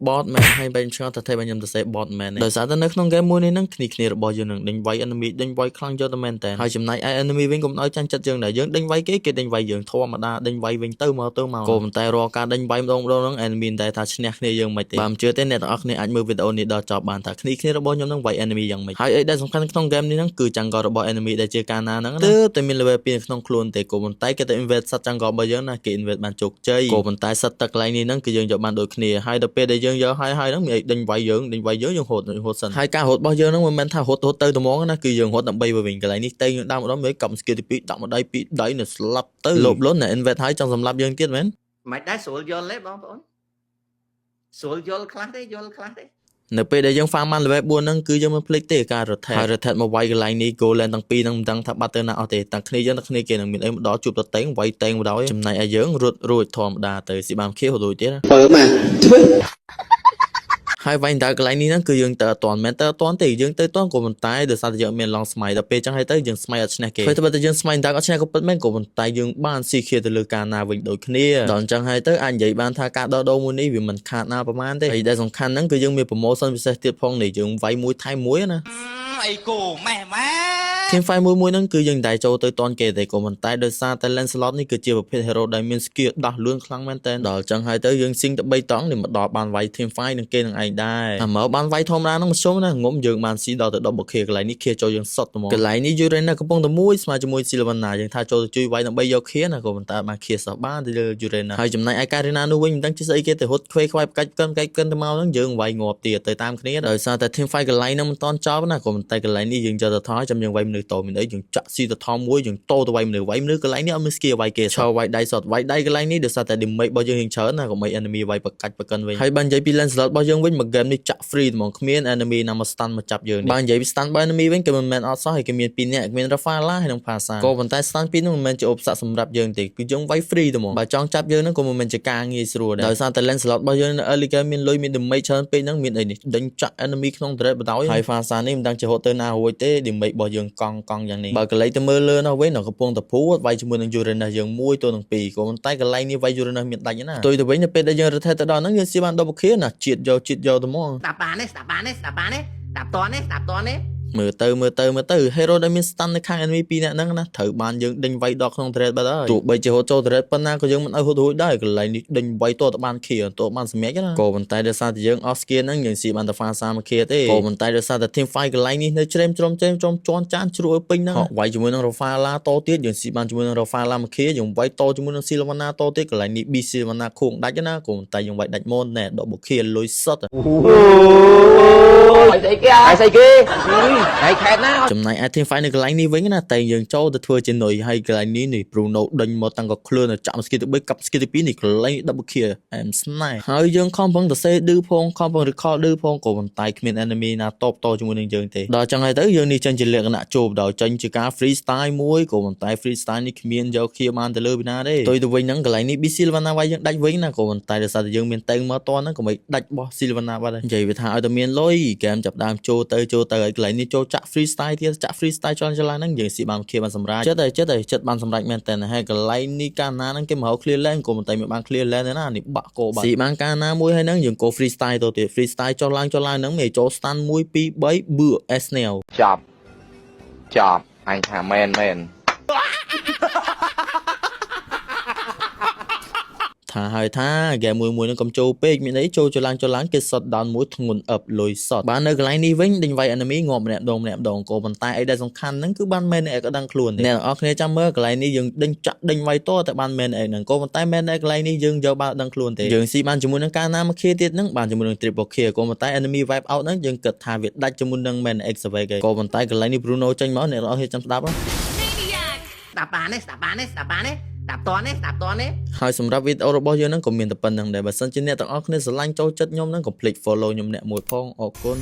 bot man ហើយបែរឆ្ងល់ថាតែខ្ញុំទៅសេ bot man ដោយសារតែនៅក្នុង game មួយនេះហ្នឹងគ្នារបស់យើងនឹងដេញវាយ enemy ដេញវាយខ្លាំងយកតែមែនតើហើយចំណែកឯ enemy វិញកុំឲ្យចាញ់ចិត្តយើងដែរយើងដេញវាយគេដេញវាយយើងធម្មតាដេញវាយវិញទៅមកក៏ប៉ុន្តែរាល់ការដេញវាយម្ដងហ្នឹង enemy តែថាឈ្នះគ្នាយើងមិនទេបើមិនជឿទេអ្នកទាំងអស់គ្នាអាចមើលវីដេអូនេះដល់ចប់បានថាគ្នារបស់ខ្ញុំនឹងវាយ enemy យ៉ាងម៉េចហើយអីដែលសំខាន់ក្នុង game នេះហ្នឹងគឺចង្ករបស់ enemy ដែលជាកាលណាហ្នឹងតែមាន level 2នៅក្នុងខ្លួនទេក៏ប៉ុន្តែគេទៅ invade សត្វចង្ករបស់យើងណាគេ invade បានជោគជ័យក៏ប៉ុន្តែសត្វទឹកកន្លែងនេះហ្នឹងគឺយើងយកបានដូចគ្នាហើយដល់ពេលដែលយើងយកហើយហ្នឹងមានអីដេញវាយយើងហូតសិនហើយការហូតរបស់យើងហ្នឹងមិនមែនថាហូតទៅត្មងណាគឺយើងហូតដើម្បីវិញកន្លែងនេះតែយើងដាក់ម្ដងមើលកំ skill ទី2ដាក់ម្ដាយពីដៃនៅស្លាប់ទៅលោបលន់ invade ហើយចង់សម្លាប់យើងទៀតមែនមិនដែរស្រួលយល់ទេបងប្អូនស្រួលយល់ខ្លះទេនៅពេលដែលយើង farm បាន level 4ហ្នឹងគឺយើងមិនភ្លេចទេការ rotate មកវាយកន្លែងនេះ goal lane ទាំងពីរហ្នឹងមិនដឹងថាបាត់ទៅណាអស់ទេទាំងគ្នាយើងទាំងគ្នាគេនឹងមានអីម្ដងជួបទៅតេងវាយតេងម្ដងចំណែកឯយើងរត់រួចធម្មតាទៅស៊ីបានខៀវរួចទៀតបើមកធ្វើហើយវាយតើកន្លែងនេះហ្នឹងគឺយើងទៅអត់ទាន់មែនទៅអត់ទាន់ទេយើងទៅទាន់ក៏ប៉ុន្តែដោយសារតែយើងមាន long smite ដល់ពេលចឹងហើយទៅយើង smite អត់ឈ្នះគេពេលទៅយើង smite តើអត់ឈ្នះក៏ពិតមែនក៏ប៉ុន្តែយើងបានស៊ីខៀទៅលើការណាវិញដូចគ្នាដល់អញ្ចឹងហើយទៅអាចនិយាយបានថាការដោះដូរមួយនេះវាមិនខាតណាប្រហែលទេហើយដែលសំខាន់ហ្នឹងគឺយើងមាន promotion ពិសេសទៀតផងនេះយើងវាយមួយថែមមួយណាអីគូម៉ែ team fight មួយហ្នឹងគឺយើងតែចូលទៅតន់គេទេក៏ប៉ុន្តែដោយសារតែ Lancelot នេះគឺជាប្រភេទ hero ដែលមាន skill ដោះលឿនខ្លាំងមែនតើដល់អញ្ចឹងហើយទៅយើងស៊ីងទៅ3តង់នេះមកដល់បានវាយ team fight នឹងគេនឹងឯងដែរអាមើលបានវាយធម្មតាហ្នឹងមធ្យមណាងុំយើងបានស៊ីដល់ទៅ double kill កន្លែងនេះ kill ចូលយើងសុតហ្មងកន្លែងនេះ Urena កំពុងតែមួយស្មើជាមួយ Sylvana យើងថាចូលទៅជួយវាយដើម្បីយក kill ណាក៏ប៉ុន្តែបាន kill សោះបានទៅលើ Urena ហើយចំណែកឯ Karina នោះវិញមិនដឹងជាស្អីគេទៅហត់ខ្វេខ្វាយផ្កាច់កិនទៅមកហ្នឹងយើងវាយងាប់ទៀតទៅតាមគ្នាដោយសារតែ team fight កន្លែងហ្នឹងមិនតន់ចប់ណាក៏ប៉ុន្តែកន្លែងនេះយើងយកទៅថយចាំយើងវាយមនុស្សតមានអីយើងចាក់ស៊ីទៅថមមួយយើងតទៅវាយមនុស្សកន្លែងនេះអត់មាន skill វាយគេឈរវាយដៃសតវាយដៃកន្លែងនេះដោយសារតែ damage របស់យើងហិងច្រើនណាក៏មិន enemy វាយប្រកាច់ប្រកិនវិញហើយបើនិយាយពី Lancelot របស់យើងវិញមួយ game នេះចាក់ free ហ្មងគ្មាន enemy ណាមក stun មកចាប់យើងបើនិយាយពី stun របស់ enemy វិញគឺមិនមែនអត់សោះហើយគេមាន2នាក់មាន Rafaela ហើយនិង Phasa ក៏ប៉ុន្តែ stun ពីរនោះមិនមែនជាឧបសគ្គសម្រាប់យើងទេគឺយើងវាយ free ហ្មងបើចង់ចាប់យើងហ្នឹងក៏មិនមែនជាការងាយស្រួលដែរដោយសារតែ Lancelot របស់យើងនៅ early game មានលុយមាន damage ច្រើនពេកហ្នឹងមានអីនេះដេញចាក់ enemy ក្នុង turret បដ ாய் ហើយ Phasa នេះមិនដឹងជាហត់ទៅណារួចទេ damage របស់យើងកង់យ៉ាងនេះបើកន្លែងទៅមើលលើនោះវិញនៅកំពង់តពូវាយជាមួយនឹង Uranus យើង1ទៅនឹង2ក៏ប៉ុន្តែកន្លែងនេះវាយ Uranus មានដាច់ណាទៅវិញទៅពេលដែលយើង rotate ទៅដល់ហ្នឹងយើងស៊ីបាន double kill ណាជាតិយកទៅហ្មងស្ដាប់បានទេស្ដាប់តន់ទេ មើលទៅ hero ដែលមាន stun នៅខាង enemy 2នាក់ហ្នឹងណាត្រូវបានយើងដេញវាយដល់ក្នុង turret បាត់ហើយទោះបីជាហូតចូល turret ប៉ុណ្ណាក៏យើងមិនឲ្យហូតរួចដែរកន្លែងនេះដេញវាយតទៅបាន kill តបានសម្រាប់ណាក៏ប៉ុន្តែដោយសារតែយើង off skill ហ្នឹងយើងស៊ីបានតែ Phasa មក kill ទេក៏ប៉ុន្តែដោយសារតែ team fight កន្លែងនេះនៅជ្រេមជ្រុំជន់ចានជ្រួលពេញហ្នឹងវាយជាមួយនឹង Rafaela តទៀតយើងស៊ីបានជាមួយនឹង Rafaela មក kill យើងវាយតជាមួយនឹង Sylvana តទៀតកន្លែងនេះ B Sylvana ខួងដាច់ណាក៏ប៉ុន្តែយើងវាយដាច់ម៉ូនណែ double kill លុយសុតហើយស្អីគេហើយខេតណាចំណែកឯ team fight នៅកន្លែងនេះវិញណាតែយើងចូលទៅធ្វើជានុយហើយកន្លែងនេះនេះ Bruno ដេញមកតាំងក៏ខ្លួនចាក់ skill ទី3កាប់ skill ទី2នេះកន្លែង double kill and snipe ហើយយើងខំប្រឹងទៅសេឌឺផងខំប្រឹង recall ឌឺផងក៏ប៉ុន្តែគ្មាន enemy ណាតបតជាមួយនឹងយើងទេដល់ចឹងហើយទៅយើងនេះចេញជាលក្ខណៈជួបដល់ចេញជាការ freestyle មួយក៏ប៉ុន្តែ freestyle នេះគ្មានយក kill បានទៅលើពីណាទេទៅវិញហ្នឹងកន្លែងនេះ B Sylvana វាយយើងដាច់វិញណាក៏ប៉ុន្តែដោយសារតែយើងមានតែងមកតហ្នឹងក៏មិនដាច់បោះ Sylvana បាត់ហើយនិយាយវាថាឲ្យតែមានលុយហ្គេមចាប់ដើមចូលទៅហើយកន្លែងនេះចូលចាក់ freestyle ទៀតចាក់ freestyle ចឡើងហ្នឹងយើងស៊ីបាន kill បានសម្រាប់ចិត្តបានសម្រាប់មែនតើហើយកន្លែងនេះកាលណាហ្នឹងគេមក clear lane ក៏មិនតែមិនបាន clear lane ទេណានេះបាក់កោបាត់ស៊ីបានកាលណាមួយហើយហ្នឹងយើងក៏ freestyle ទៅទៀត freestyle ចុះឡើងហ្នឹងមានចូល stand 1 2 3បឺ snail ចប់អញថាមែនថាហើយថាហ្គេមមួយហ្នឹងកុំចូលពេកមានអីចូលឡើងគេ shot down មួយធ្ងន់ up លុយ shot បាននៅកន្លែងនេះវិញដេញវាយ enemy ងាប់ម្នាក់ដងក៏ប៉ុន្តែអីដែលសំខាន់ហ្នឹងគឺបាន main egg ក៏ដឹងខ្លួនអ្នកនរអគ្នាចាំមើលកន្លែងនេះយើងដេញចាក់ដេញវាយតតែបាន main egg ហ្នឹងក៏ប៉ុន្តែ main egg កន្លែងនេះយើងយកបានដឹងខ្លួនទេយើងស៊ីបានជាមួយនឹងការណាមក kill ទៀតហ្នឹងបានជាមួយនឹង triple kill ក៏ប៉ុន្តែ enemy wipe out ហ្នឹងយើងគិតថាវាដាច់ជាមួយនឹង main egg សវេគេក៏ប៉ុន្តែកន្លែងនេះ Bruno ចេញមកអ្នកនរអគ្នាចាំស្ដាប់ស្ដាប់បានទេស្ដាប់តន់ទេហើយសម្រាប់វីដេអូរបស់យើងហ្នឹងក៏មានតែប៉ុណ្្នឹងដែរបើសិនជាអ្នកទាំងអស់គ្នាស្រឡាញ់ចូលចិត្តខ្ញុំហ្នឹងកុំភ្លេច follow ខ្ញុំអ្នកមួយផងអរគុណ